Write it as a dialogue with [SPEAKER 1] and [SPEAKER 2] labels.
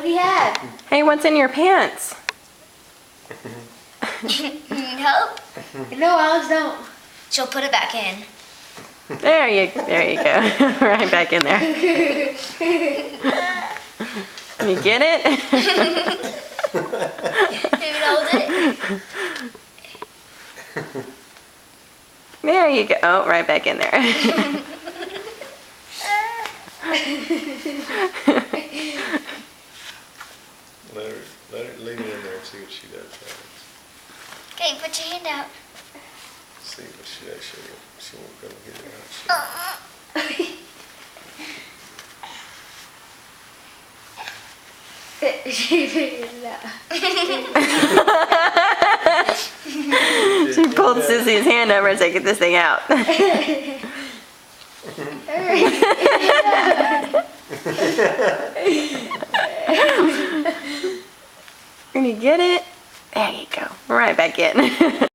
[SPEAKER 1] do you have?
[SPEAKER 2] Hey, what's in your pants?
[SPEAKER 3] Nope.
[SPEAKER 1] No, Alex, don't.
[SPEAKER 3] She'll put it back in.
[SPEAKER 2] There you go. Right back in there. You get it?
[SPEAKER 3] Maybe hold it.
[SPEAKER 2] There you go. Oh, right back in there.
[SPEAKER 4] Let her leave it in there and see what she does.
[SPEAKER 3] Okay, put your hand out.
[SPEAKER 4] See what she does. She won't go get it out.
[SPEAKER 1] She figured it out.
[SPEAKER 2] She pulled Sissy's hand over and said, "Get this thing out." Can you get it? There you go. Right back in.